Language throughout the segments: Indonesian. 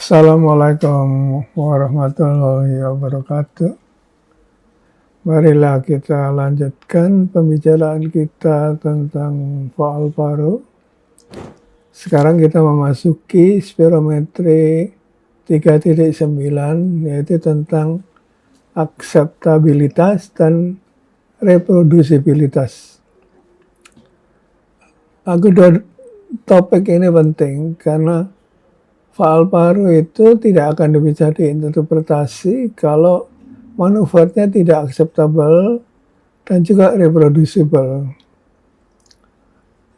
Assalamualaikum warahmatullahi wabarakatuh. Marilah kita lanjutkan pembicaraan kita tentang faal paruh. Sekarang kita memasuki spirometri 3.9, yaitu tentang akseptabilitas dan reprodusibilitas. Kedua topik ini penting karena faal paruh itu tidak akan bisa diinterpretasi kalau manuvernya tidak akseptabel dan juga reproducible.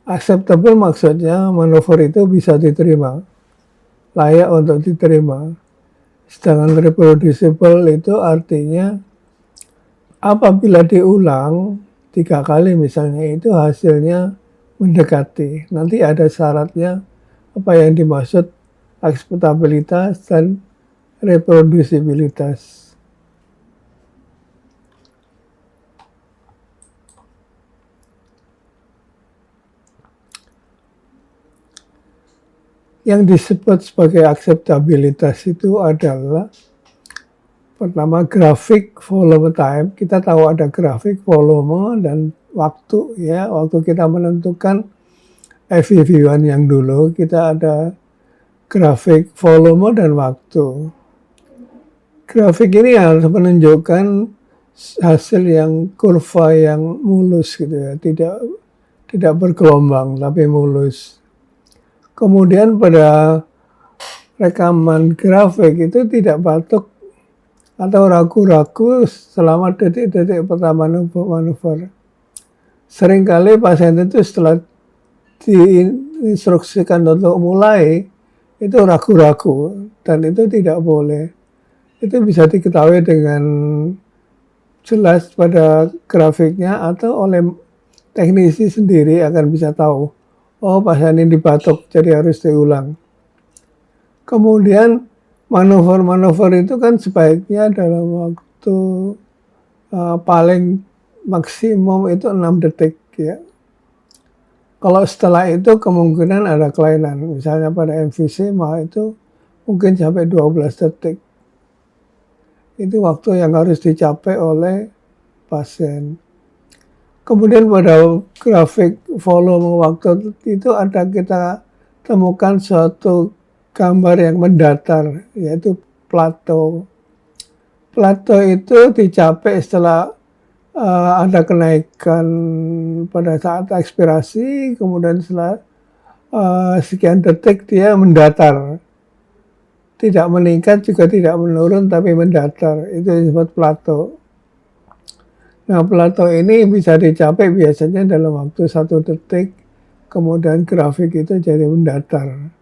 Acceptable maksudnya manuver itu bisa diterima, layak untuk diterima. Sedangkan reproducible itu artinya apabila diulang 3 kali misalnya itu hasilnya mendekati. Nanti ada syaratnya apa yang dimaksud akseptabilitas dan reprodusibilitas. Yang disebut sebagai akseptabilitas itu adalah pertama grafik volume time. Kita tahu ada grafik volume dan waktu ya. Waktu kita menentukan FEV1 yang dulu kita ada grafik volume dan waktu. Grafik ini harus menunjukkan hasil yang kurva yang mulus gitu ya, tidak bergelombang tapi mulus. Kemudian pada rekaman grafik itu tidak batuk atau ragu-ragu selama detik-detik pertama manuver. Seringkali pasien itu setelah diinstruksikan untuk mulai itu ragu-ragu dan itu tidak boleh. Itu bisa diketahui dengan jelas pada grafiknya atau oleh teknisi sendiri akan bisa tahu. Oh, pasien ini dibatuk, jadi harus diulang. Kemudian manuver-manuver itu kan sebaiknya dalam waktu paling maksimum itu 6 detik ya. Kalau setelah itu kemungkinan ada kelainan. Misalnya pada MVC mah itu mungkin sampai 12 detik. Itu waktu yang harus dicapai oleh pasien. Kemudian pada grafik volume waktu itu ada kita temukan suatu gambar yang mendatar, yaitu plateau. Plateau itu dicapai setelah ada kenaikan pada saat ekspirasi, kemudian setelah sekian detik dia mendatar. Tidak meningkat juga tidak menurun tapi mendatar, itu disebut plateau. Nah, plateau ini bisa dicapai biasanya dalam waktu 1 detik, kemudian grafik itu jadi mendatar.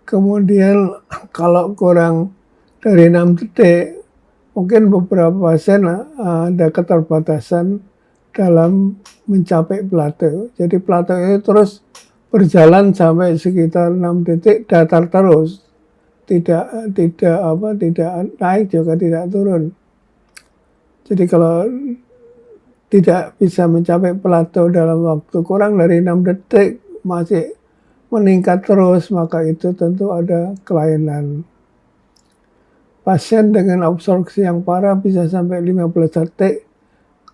Kemudian kalau kurang dari 6 detik, mungkin beberapa pasien ada keterbatasan dalam mencapai plateau. Jadi plateau itu terus berjalan sampai sekitar 6 detik datar terus. Tidak naik juga tidak turun. Jadi kalau tidak bisa mencapai plateau dalam waktu kurang dari 6 detik masih meningkat terus, maka itu tentu ada kelainan. Pasien dengan obstruksi yang parah bisa sampai 15 detik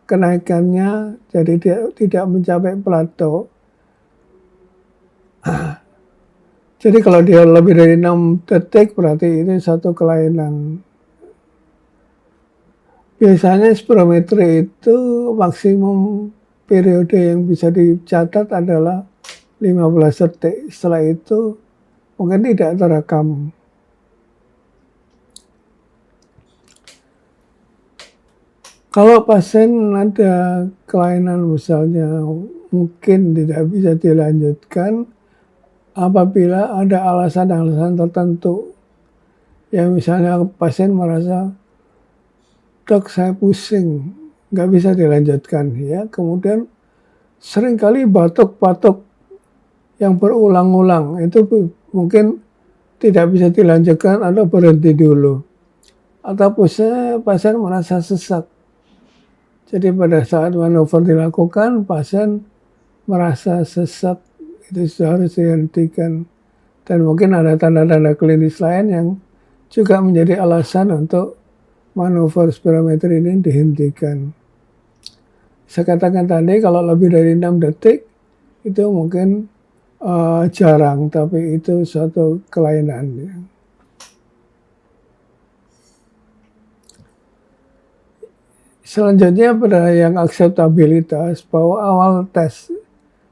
kenaikannya, jadi dia tidak mencapai plateau. Jadi kalau dia lebih dari 6 detik berarti ini satu kelainan. Biasanya spirometri itu maksimum periode yang bisa dicatat adalah 15 detik. Setelah itu mungkin tidak terekam. Kalau pasien ada kelainan misalnya mungkin tidak bisa dilanjutkan apabila ada alasan-alasan tertentu. Ya misalnya pasien merasa, dok saya pusing, nggak bisa dilanjutkan ya. Kemudian seringkali batuk-batuk yang berulang-ulang itu mungkin tidak bisa dilanjutkan atau berhenti dulu. Atau pasien merasa sesak. Jadi pada saat manuver dilakukan, pasien merasa sesak, itu harus dihentikan. Dan mungkin ada tanda-tanda klinis lain yang juga menjadi alasan untuk manuver spirometri ini dihentikan. Saya katakan tadi kalau lebih dari 6 detik itu mungkin jarang, tapi itu suatu kelainan. Ya. Selanjutnya pada yang akseptabilitas, bahwa awal tes,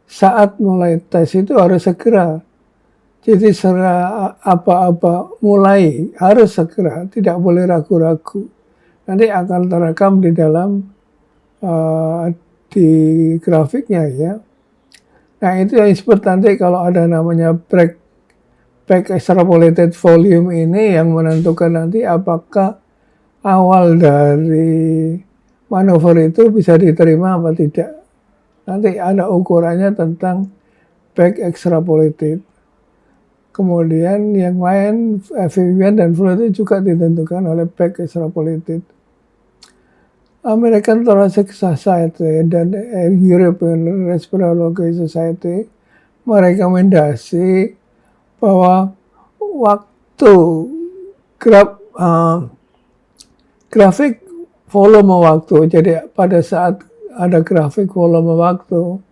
saat mulai tes itu harus segera. Jadi apa-apa mulai harus segera, tidak boleh ragu-ragu. Nanti akan terekam di dalam di grafiknya ya. Nah itu yang disebut nanti kalau ada namanya back extrapolated volume ini yang menentukan nanti apakah awal dari manuver itu bisa diterima apa tidak. Nanti ada ukurannya tentang back extrapolated. Kemudian yang lain FEV1 dan flow itu juga ditentukan oleh back extrapolated. American Thoracic Society dan European Respirology Society merekomendasi bahwa waktu grafik volume waktu, jadi pada saat ada grafik volume waktu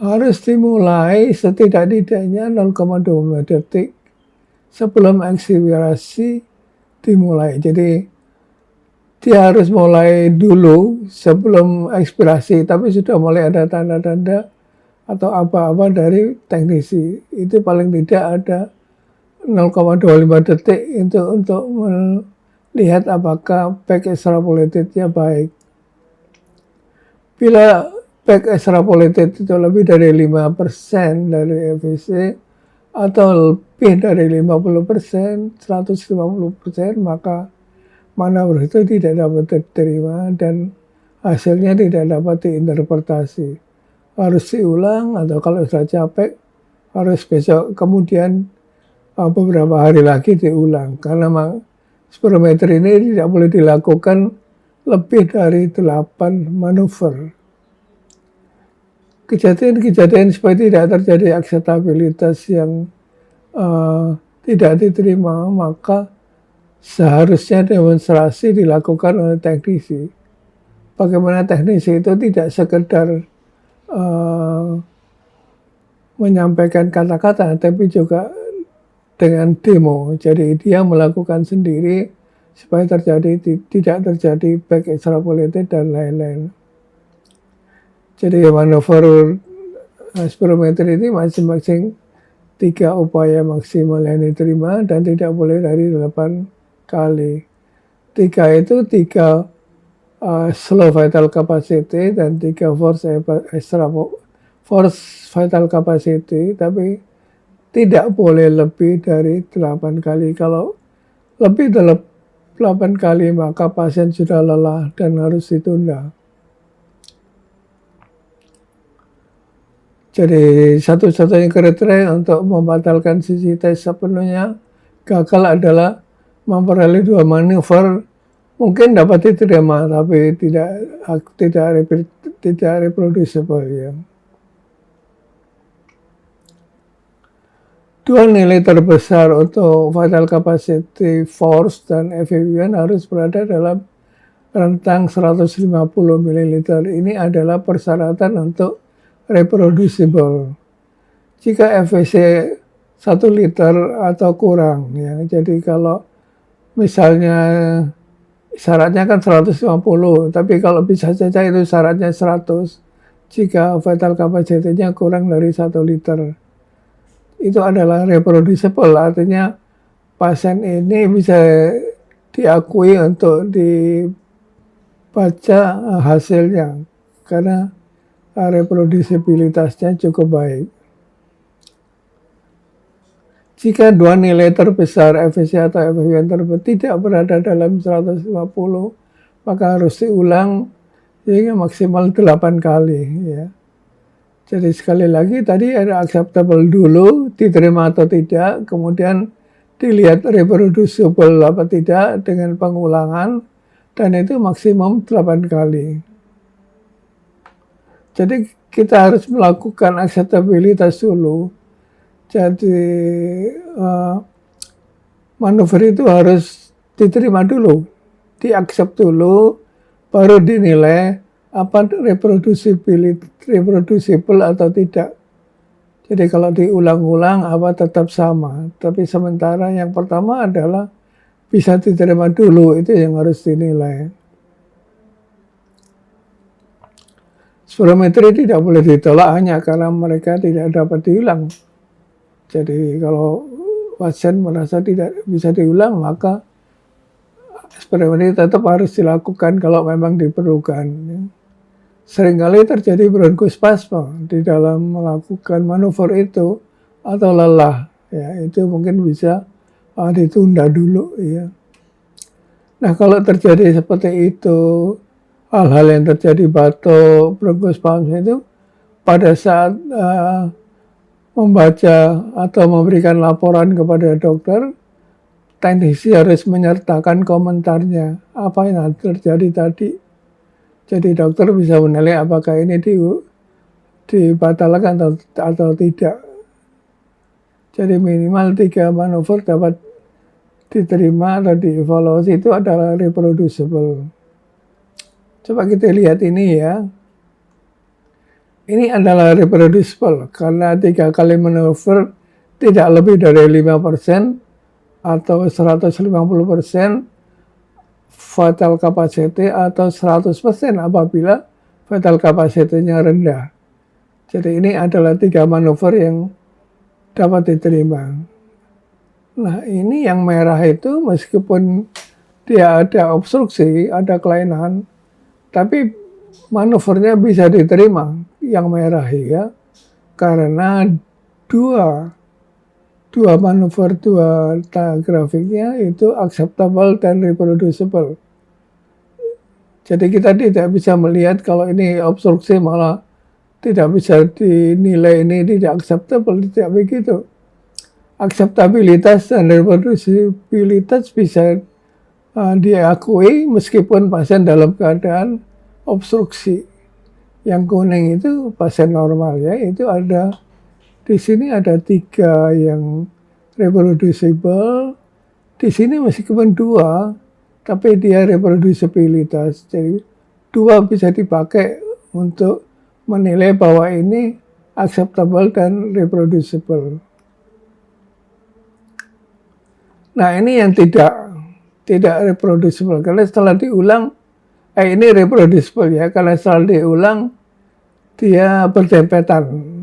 harus dimulai setidak-tidaknya 0,25 detik sebelum ekspirasi dimulai. Jadi dia harus mulai dulu sebelum ekspirasi, tapi sudah mulai ada tanda-tanda atau apa-apa dari teknisi. Itu paling tidak ada 0,25 detik untuk melihat apakah back extrapolated-nya baik. Bila back extrapolated itu lebih dari 5% dari FVC atau lebih dari 50%, 150%, maka manuver itu tidak dapat diterima dan hasilnya tidak dapat diinterpretasi. Harus diulang atau kalau sudah capek harus besok kemudian beberapa hari lagi diulang. Karena spirometri ini tidak boleh dilakukan lebih dari 8 manuver. Kejadian-kejadian supaya tidak terjadi akseptabilitas yang tidak diterima, maka seharusnya demonstrasi dilakukan oleh teknisi. Bagaimana teknisi itu tidak sekedar menyampaikan kata-kata, tapi juga dengan demo. Jadi dia melakukan sendiri supaya tidak terjadi back extrapolated dan lain-lain. Jadi manuver spirometri ini masing-masing 3 upaya maksimal yang diterima dan tidak boleh dari 8 kali. 3 itu 3 slow vital capacity dan 3 force vital capacity, tapi tidak boleh lebih dari 8 kali. Kalau lebih dari 8 kali maka pasien sudah lelah dan harus ditunda. Jadi satu-satunya kriteria untuk membatalkan sisi tes sepenuhnya gagal adalah memperoleh 2 manuver mungkin dapat diterima tapi tidak reproducible ya. 2 nilai terbesar untuk vital capacity, force dan FEV1 harus berada dalam rentang 150 ml. Ini adalah persyaratan untuk reproducible. Jika FVC 1 liter atau kurang ya. Jadi kalau misalnya syaratnya kan 150, tapi kalau bisa saja itu syaratnya 100 jika vital capacity-nya kurang dari 1 liter. Itu adalah reproducible, artinya pasien ini bisa diakui untuk dibaca hasilnya karena reproducibilitasnya cukup baik. Jika 2 nilai terbesar FVC atau FEV1 tersebut tidak berada dalam 150, maka harus diulang sehingga maksimal 8 kali ya. Jadi sekali lagi tadi ada acceptable dulu, diterima atau tidak, kemudian dilihat reproducible apa tidak dengan pengulangan, dan itu maksimum 8 kali. Jadi kita harus melakukan akseptabilitas dulu. Jadi manuver itu harus diterima dulu, diaccept dulu, baru dinilai apa reproducible atau tidak. Jadi kalau diulang-ulang apa tetap sama. Tapi sementara yang pertama adalah bisa diterima dulu, itu yang harus dinilai. Spirometri tidak boleh ditolak hanya karena mereka tidak dapat diulang. Jadi kalau pasien merasa tidak bisa diulang, maka spirometri tetap harus dilakukan kalau memang diperlukan. Seringkali terjadi bronkospasme di dalam melakukan manuver itu atau lelah, ya itu mungkin bisa ditunda dulu, ya. Nah kalau terjadi seperti itu, hal-hal yang terjadi batuk, bronkospasme itu pada saat membaca atau memberikan laporan kepada dokter, teknisi harus menyertakan komentarnya apa yang terjadi tadi. Jadi dokter bisa menilai apakah ini dibatalkan atau tidak. Jadi minimal 3 manuver dapat diterima atau dievaluasi itu adalah reproducible. Coba kita lihat ini ya. Ini adalah reproducible karena 3 kali manuver tidak lebih dari 5% atau 150% fatal capacity atau 100% apabila fatal capacity-nya rendah. Jadi ini adalah 3 manuver yang dapat diterima. Nah ini yang merah itu meskipun dia ada obstruksi, ada kelainan, tapi manuvernya bisa diterima yang merah ya, karena dua manuver, 2 grafiknya itu acceptable dan reproducible. Jadi kita tidak bisa melihat kalau ini obstruksi malah tidak bisa dinilai ini tidak acceptable, tidak begitu. Akseptabilitas dan reproducibilitas bisa diakui meskipun pasien dalam keadaan obstruksi. Yang kuning itu pasien normal ya, itu ada di sini ada 3 yang reproducible, di sini meskipun 2 tapi dia reproducibilitas. Jadi 2 bisa dipakai untuk menilai bahwa ini acceptable dan reproducible. Nah ini yang tidak reproducible karena setelah diulang ini reproducible ya, karena setelah diulang dia berdempetan.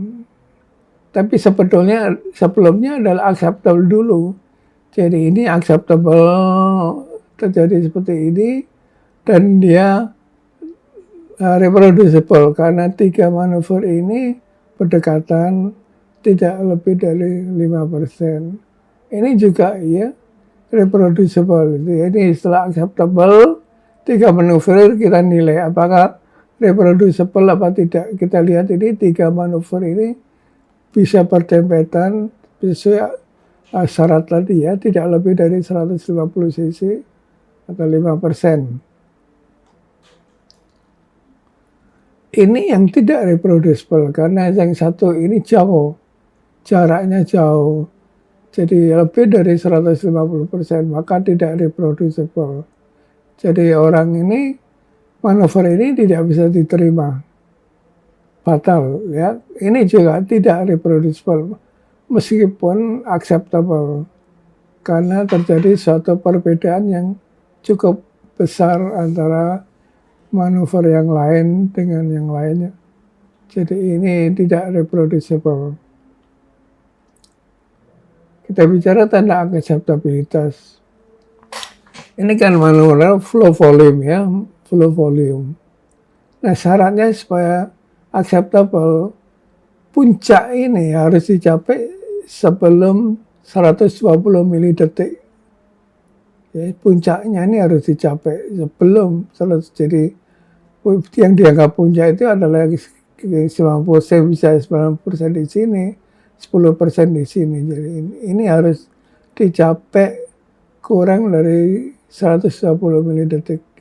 Tapi sebelumnya adalah acceptable dulu. Jadi ini acceptable terjadi seperti ini dan dia reproducible karena 3 manuver ini berdekatan tidak lebih dari 5%. Ini juga ya reproducible. Jadi setelah acceptable 3 manuver kita nilai apakah reproducible apa tidak. Kita lihat ini 3 manuver ini bisa berdempetan sesuai syarat tadi ya, tidak lebih dari 150 cc atau 5%. Ini yang tidak reproducible karena yang satu ini jauh, jaraknya jauh. Jadi lebih dari 150%, maka tidak reproducible. Jadi orang ini, manuver ini tidak bisa diterima. Fatal ya. Ini juga tidak reproducible meskipun acceptable karena terjadi suatu perbedaan yang cukup besar antara manuver yang lain dengan yang lainnya. Jadi ini tidak reproducible. Kita bicara tentang akseptabilitas. Ini kan manuver flow volume ya, flow volume. Nah syaratnya supaya acceptable, puncak ini harus dicapai sebelum 120 mili/detik. Ya, puncaknya ini harus dicapai sebelum jadi yang dianggap puncak itu adalah 90% bisa 90% di sini, 10% di sini. Jadi ini harus dicapai kurang dari 120 mili/detik.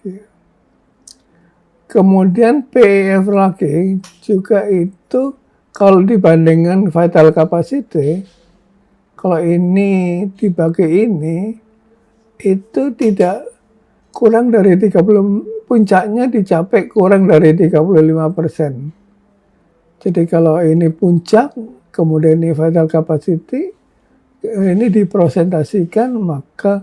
Kemudian PEF lagi juga itu kalau dibandingkan vital capacity Kalau ini dibagi ini, itu tidak kurang dari 30, puncaknya dicapai kurang dari 35%. Jadi kalau ini puncak, kemudian ini vital capacity, ini dipresentasikan, maka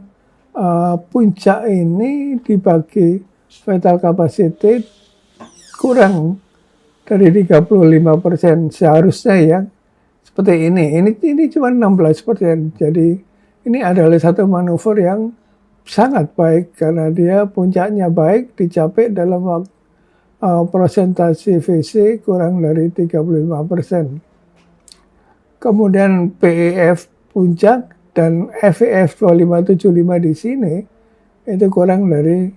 puncak ini dibagi vital capacity kurang dari 35%. Seharusnya ya seperti ini cuma 16%. Jadi ini adalah satu manuver yang sangat baik karena dia puncaknya baik dicapai dalam presentasi VC kurang dari 35%. Kemudian PEF puncak dan FEF 2575 di sini itu kurang dari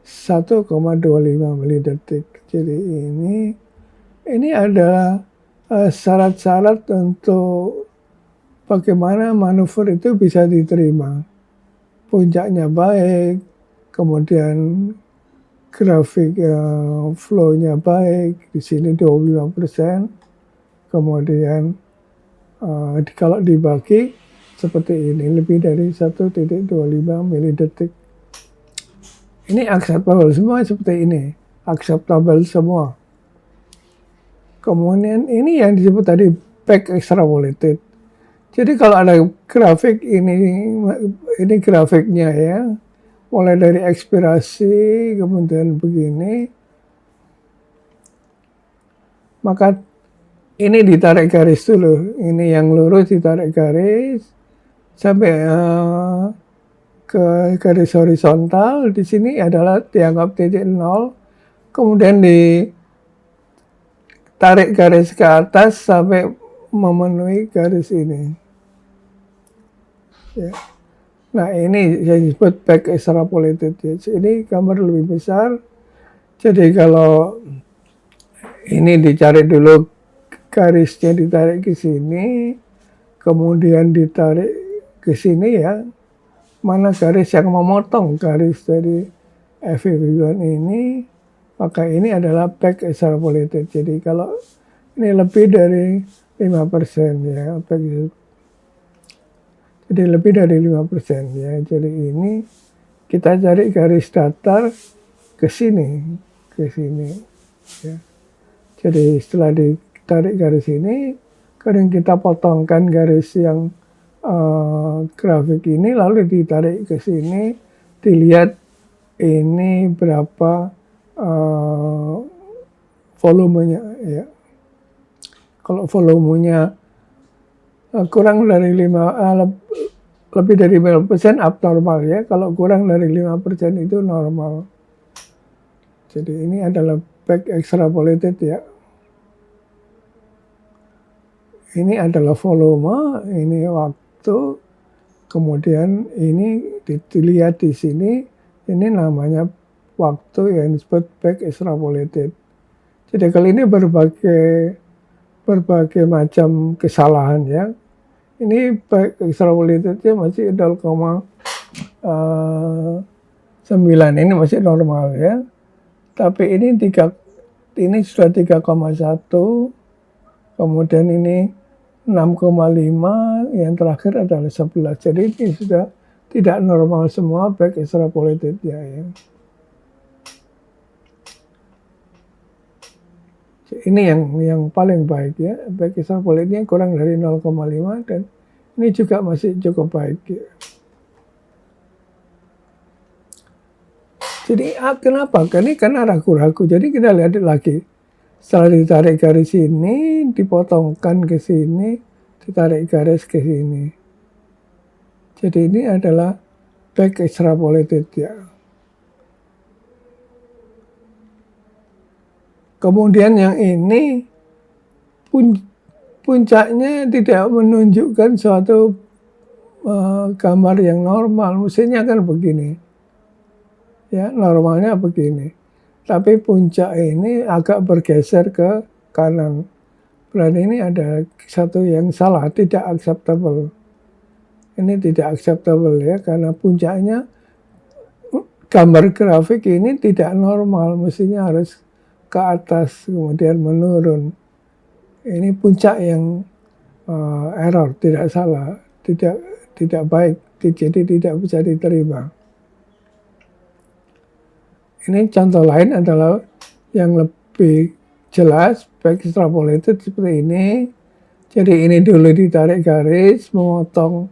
1,25 milidetik. Jadi ini adalah syarat-syarat untuk bagaimana manuver itu bisa diterima. Puncaknya baik, kemudian grafik flow-nya baik, di sini 25%, kemudian kalau dibagi seperti ini, lebih dari 1,25 milidetik. Ini acceptable semua seperti ini, acceptable semua. Kemudian ini yang disebut tadi back extrapolated. Jadi kalau ada grafik ini grafiknya ya, mulai dari ekspirasi kemudian begini, maka ini ditarik garis dulu, ini yang lurus ditarik garis sampai ke garis horizontal. Di sini adalah dianggap titik 0, kemudian ditarik garis ke atas sampai memenuhi garis ini. Ya. Nah ini yang disebut back extrapolated. Ini gambar lebih besar. Jadi kalau ini dicari dulu garisnya, ditarik ke sini, kemudian ditarik ke sini ya, mana garis yang memotong garis dari FEV1 ini, maka ini adalah back extrapolated. Jadi kalau ini lebih dari 5% ya, jadi lebih dari 5% ya. Jadi ini kita cari garis datar ke sini ya. Jadi setelah ditarik garis ini, kadang kita potongkan garis yang grafik ini, lalu ditarik ke sini, dilihat ini berapa volumenya ya. Kalau volumenya kurang dari lebih dari 5% abnormal ya. Kalau kurang dari 5% itu normal. Jadi ini adalah back extrapolated ya. Ini adalah volume, ini waktu, kemudian ini dilihat di sini, ini namanya waktu yang disebut back extrapolated. Jadi kali ini berbagai macam kesalahan ya. Ini back extrapolatednya masih 0,9, ini masih normal ya. Tapi ini sudah 3,1, kemudian ini 6,5, yang terakhir adalah 11. Jadi ini sudah tidak normal semua back extrapolatednya ya. Ini yang paling baik ya, back extrapolatednya kurang dari 0,5 dan ini juga masih cukup baik ya. Jadi kenapa? Karena ragu-ragu. Jadi kita lihat lagi. Setelah ditarik garis ini, dipotongkan ke sini, ditarik garis ke sini. Jadi ini adalah back extrapolated ya. Kemudian yang ini puncaknya tidak menunjukkan suatu gambar yang normal. Mestinya kan begini. Ya, normalnya begini. Tapi puncak ini agak bergeser ke kanan. Berarti ini ada satu yang salah, tidak acceptable. Ini tidak acceptable ya, karena puncaknya gambar grafik ini tidak normal. Mestinya harus ke atas kemudian menurun. Ini puncak yang error, tidak salah, tidak baik, jadi tidak bisa diterima. Ini contoh lain adalah yang lebih jelas, baik extrapolated seperti ini. Jadi ini dulu ditarik garis, memotong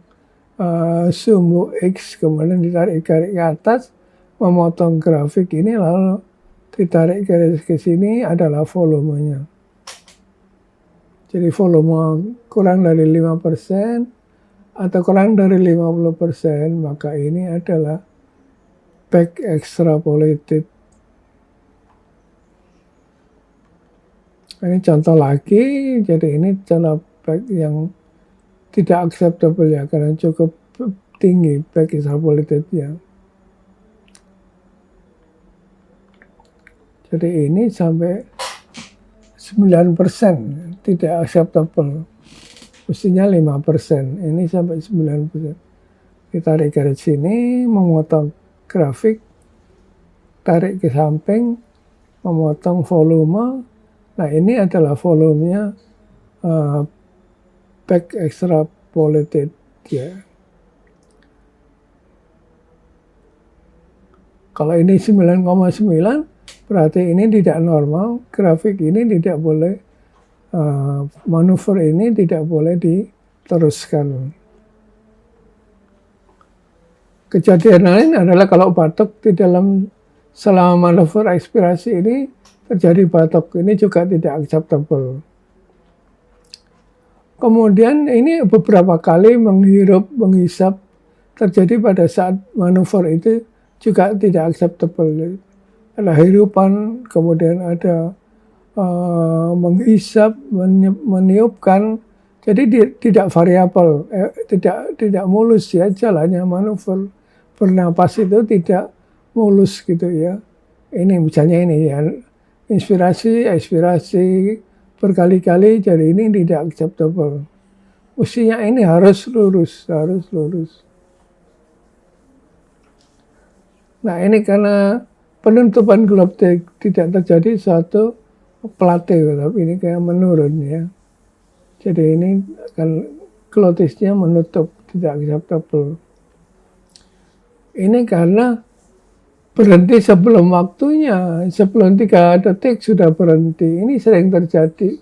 sumbu X, kemudian ditarik garis ke atas, memotong grafik ini, lalu ditarik garis ke sini adalah volumenya. Jadi volume kurang dari 5% atau kurang dari 50%, maka ini adalah back extrapolated. Ini contoh lagi, jadi ini contoh back yang tidak acceptable ya, karena cukup tinggi back extrapolated-nya. Jadi ini sampai 9% tidak acceptable. Mestinya 5%, ini sampai 9%. Ditarik garis sini, memotong grafik, tarik ke samping, memotong volume. Nah ini adalah volumenya back extrapolated ya. Kalau ini 9,9 berarti ini tidak normal, grafik ini tidak boleh, manuver ini tidak boleh diteruskan. Kejadian lain adalah kalau batok di dalam selama manuver ekspirasi ini terjadi batok, ini juga tidak acceptable. Kemudian ini beberapa kali menghirup, menghisap terjadi pada saat manuver itu juga tidak acceptable. Ada hirupan, kemudian ada menghisap, meniupkan, jadi tidak variabel, tidak mulus ya jalannya manuver bernapas itu tidak mulus gitu ya. Ini misalnya ini ya, inspirasi, ekspirasi berkali-kali, jadi ini tidak acceptable. Mestinya ini harus lurus, harus lurus. Nah ini karena penutupan globtek tidak terjadi suatu plateau, tapi ini kayak menurun ya. Jadi ini kan glotisnya menutup, tidak acceptable. Ini karena berhenti sebelum waktunya, sebelum 3 detik sudah berhenti. Ini sering terjadi.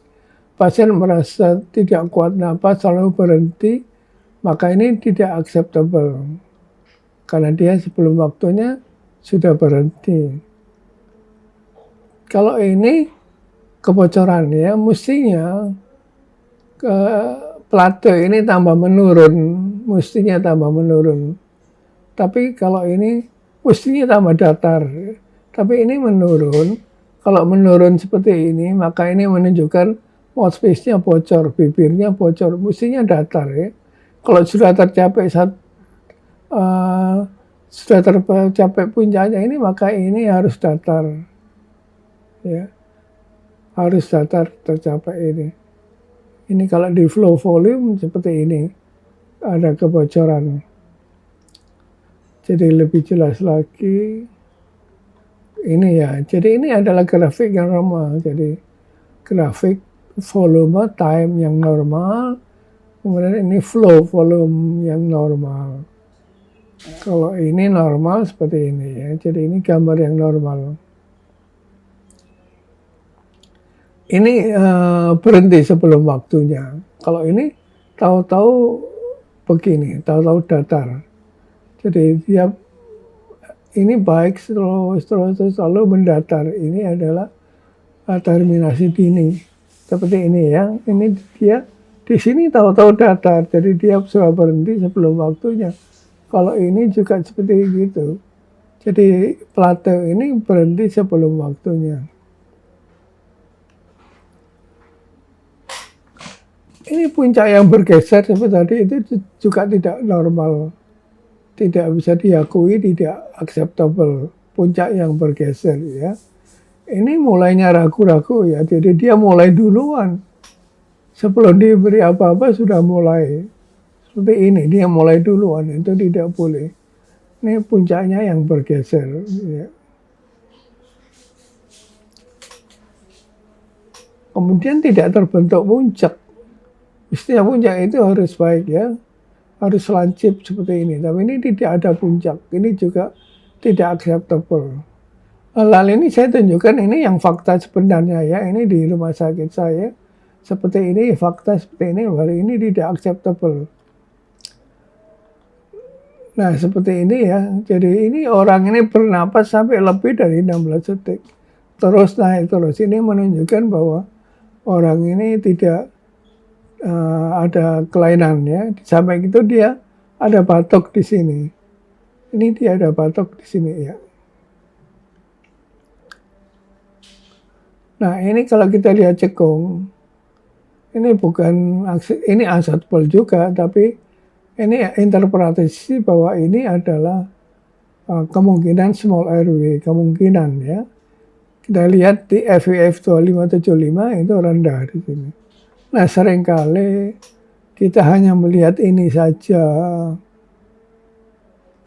Pasien merasa tidak kuat napas lalu berhenti, maka ini tidak acceptable. Karena dia sebelum waktunya sudah berhenti. Kalau ini kebocoran ya, mestinya ke plateau ini tambah menurun, mestinya tambah menurun. Tapi kalau ini mestinya tambah datar, tapi ini menurun. Kalau menurun seperti ini, maka ini menunjukkan mouth space-nya bocor, bibirnya bocor, mestinya datar ya. Kalau sudah tercapai sudah tercapai puncaknya ini, maka ini harus datar ya, harus datar tercapai ini. Ini kalau di flow volume seperti ini ada kebocoran. Jadi lebih jelas lagi ini ya, jadi ini adalah grafik yang normal. Jadi grafik volume time yang normal, kemudian ini flow volume yang normal. Kalau ini normal seperti ini ya, jadi ini gambar yang normal. Ini berhenti sebelum waktunya. Kalau ini tahu-tahu begini, tahu-tahu datar. Jadi dia ini baik selalu mendatar. Ini adalah terminasi dini. Seperti ini ya. Ini dia di sini tahu-tahu datar. Jadi dia sudah berhenti sebelum waktunya. Kalau ini juga seperti itu. Jadi plateau ini berhenti sebelum waktunya. Ini puncak yang bergeser seperti tadi itu juga tidak normal. Tidak bisa diakui, tidak acceptable. Puncak yang bergeser ya. Ini mulainya ragu-ragu ya. Jadi dia mulai duluan. Sebelum diberi apa-apa sudah mulai. Seperti ini, dia mulai duluan. Itu tidak boleh. Ini puncaknya yang bergeser ya. Kemudian tidak terbentuk puncak. Istilah puncak itu harus baik ya. harus lancip seperti ini, tapi ini tidak ada puncak, ini juga tidak acceptable. Lalu ini saya tunjukkan ini yang fakta sebenarnya ya, ini di rumah sakit saya, seperti ini, fakta seperti ini, baru ini tidak acceptable. Nah seperti ini ya, jadi ini orang ini bernapas sampai lebih dari 16 detik. Terus naik terus, ini menunjukkan bahwa orang ini tidak ada kelainan ya. Sampai itu dia ada batuk di sini. Ini dia ada batuk di sini ya. Nah ini kalau kita lihat cekung, ini bukan ini acceptable juga, tapi ini interpretasi bahwa ini adalah kemungkinan small airway, kemungkinan ya. Kita lihat di FEF 2575 itu rendah di sini. Nah seringkali kita hanya melihat ini saja,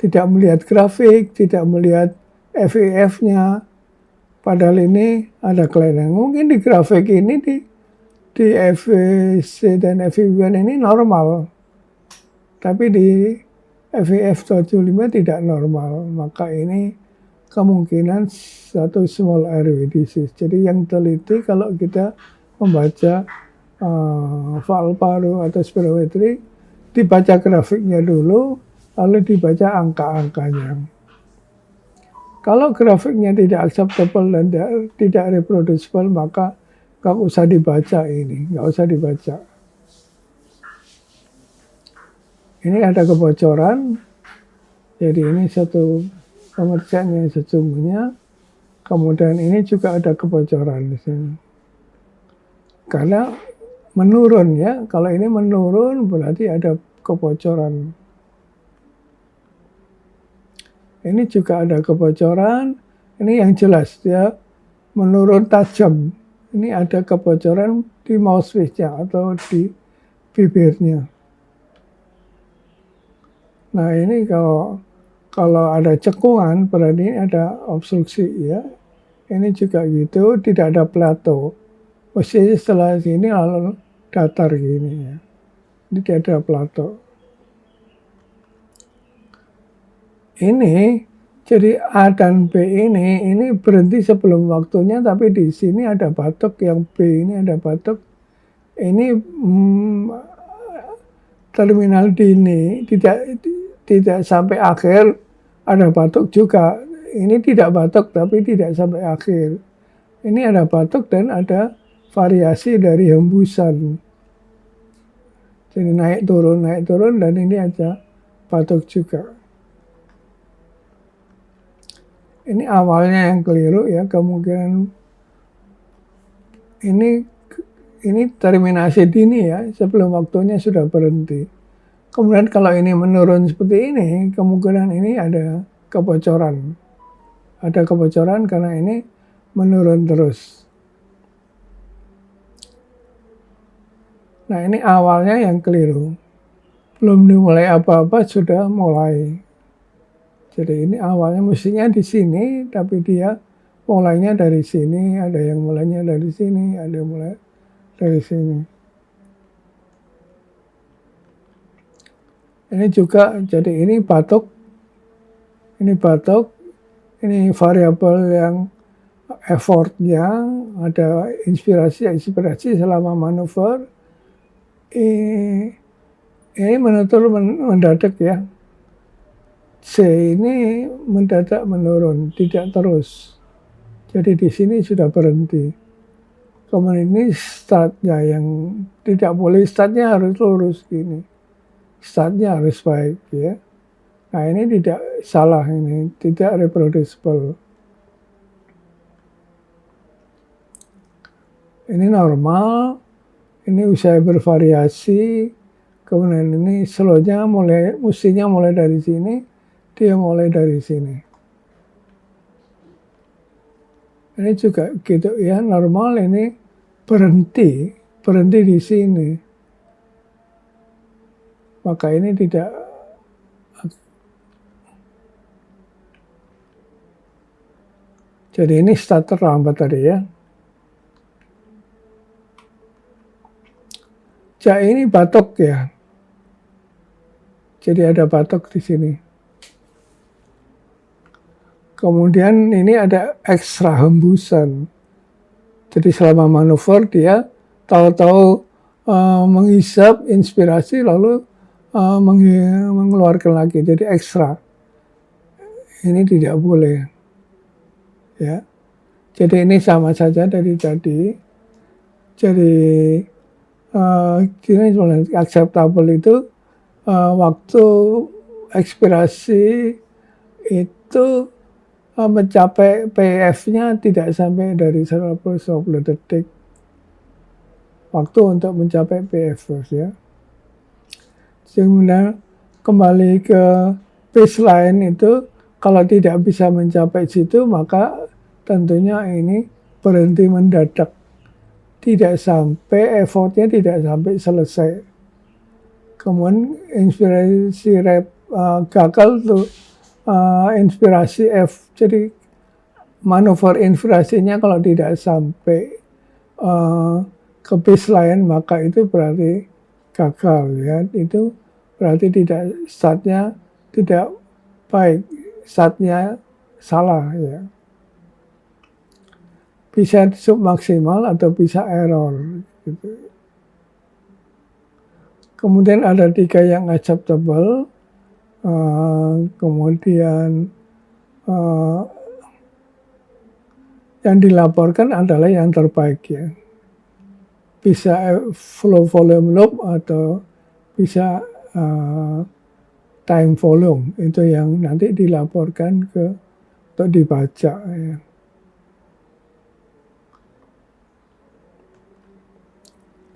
tidak melihat grafik, tidak melihat FEF-nya, padahal ini ada kelainan. Mungkin di grafik ini di FVC dan FEV1 ini normal, tapi di FEF 25 tidak normal, maka ini kemungkinan satu small airway disease. Jadi yang teliti kalau kita membaca valve paru atau spirometri, dibaca grafiknya dulu, lalu dibaca angka-angkanya. Kalau grafiknya tidak acceptable dan tidak reproducible, maka nggak usah dibaca ini, nggak usah dibaca. Ini ada kebocoran, jadi ini satu pemeriksaan yang sesungguhnya. Kemudian ini juga ada kebocoran di sini. Karena menurun ya, kalau ini menurun berarti ada kebocoran. Ini juga ada kebocoran, ini yang jelas ya, menurun tajam. Ini ada kebocoran di mouthpiece-nya atau di bibirnya. Nah ini kalau ada cekungan berarti ada obstruksi ya. Ini juga gitu, tidak ada plato. Posisi setelah sini lalu datar gini ya. Ini tidak ada plato. Ini jadi A dan B ini berhenti sebelum waktunya, tapi di sini ada batuk, yang B ini ada batuk. Ini terminal dini tidak sampai akhir ada batuk juga. Ini tidak batuk tapi tidak sampai akhir. Ini ada batuk dan ada variasi dari hembusan. Jadi naik turun dan ini ada batuk juga. Ini awalnya yang keliru ya, kemungkinan ini terminasi dini ya, sebelum waktunya sudah berhenti. Kemudian kalau ini menurun seperti ini, kemungkinan ini ada kebocoran. Ada kebocoran karena ini menurun terus. Nah ini awalnya yang keliru. Belum dimulai apa-apa sudah mulai. Jadi ini awalnya mestinya di sini, tapi dia mulainya dari sini, ada yang mulainya dari sini, ada yang mulai dari sini. Ini juga, jadi ini batuk, ini variabel yang effortnya, ada inspirasi selama manuver, ini mendadak ya. C ini mendadak menurun, tidak terus. Jadi di sini sudah berhenti. Kemudian ini startnya yang tidak boleh, startnya harus lurus gini. Startnya harus baik ya. Nah ini tidak salah, ini tidak reproducible. Ini normal, ini usaha bervariasi. Kemudian ini slownya mestinya mulai dari sini, dia mulai dari sini. Ini juga gitu ya, normal ini berhenti di sini. Maka ini tidak, jadi ini start terlambat tadi ya. Ini batuk ya. Jadi ada batok di sini. Kemudian ini ada ekstra hembusan. Jadi selama manuver dia tahu-tahu menghisap inspirasi lalu mengeluarkan lagi. Jadi ekstra. Ini tidak boleh. Ya. Jadi ini sama saja dari tadi. Jadi acceptable itu waktu ekspirasi itu mencapai PF-nya tidak sampai dari 120 detik. Waktu untuk mencapai PF ya. Sehingga kembali ke baseline itu kalau tidak bisa mencapai situ maka tentunya ini berhenti mendadak. Tidak sampai effortnya tidak sampai selesai. Kemudian inspirasi gagal tuh inspirasi F. Jadi manuver inspirasinya kalau tidak sampai ke baseline maka itu berarti gagal ya. Itu berarti startnya tidak baik, startnya salah ya. Bisa submaksimal atau bisa error gitu. Kemudian ada 3 yang acceptable. Kemudian yang dilaporkan adalah yang terbaik ya. Bisa flow volume loop atau bisa time volume. Itu yang nanti dilaporkan untuk dibaca ya.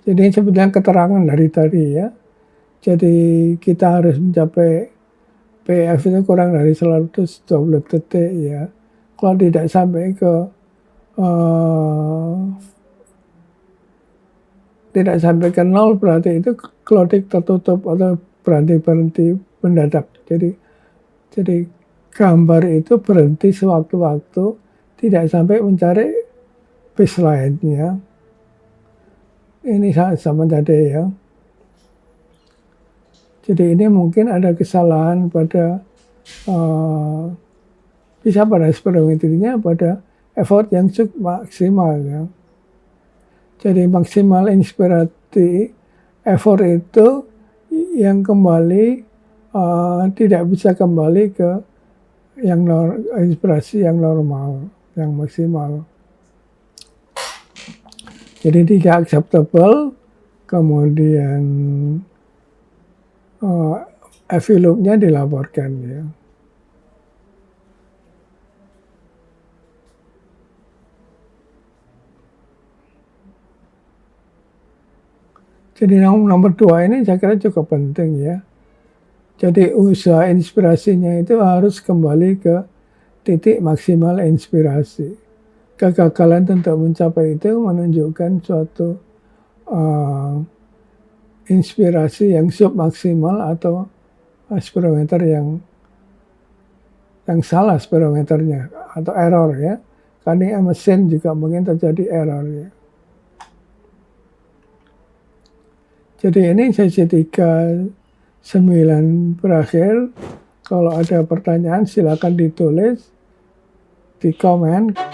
Jadi sebenarnya keterangan dari tadi ya. Jadi kita harus mencapai PF itu kurang dari 120 detik ya. Kalau tidak sampai ke tidak sampai ke 0 berarti itu klotik tertutup atau berhenti mendadak. Jadi gambar itu berhenti sewaktu-waktu tidak sampai mencari baseline-nya. Ini sama tadi ya. Jadi ini mungkin ada kesalahan pada bisa pada spirometrinya pada effort yang cukup maksimal ya. Jadi maksimal inspirasi effort itu yang kembali tidak bisa kembali ke yang inspirasi yang normal, yang maksimal. Jadi 3 acceptable, kemudian FV loop-nya dilaporkan ya. Jadi nomor 2 ini saya kira cukup penting ya. Jadi usaha inspirasinya itu harus kembali ke titik maksimal inspirasi. Kegagalan untuk mencapai itu menunjukkan suatu inspirasi yang submaksimal atau spirometer yang salah spirometernya atau error ya. Karena mesin juga mungkin terjadi error ya. Jadi ini sesi 3-9 berakhir. Kalau ada pertanyaan silakan ditulis di komen.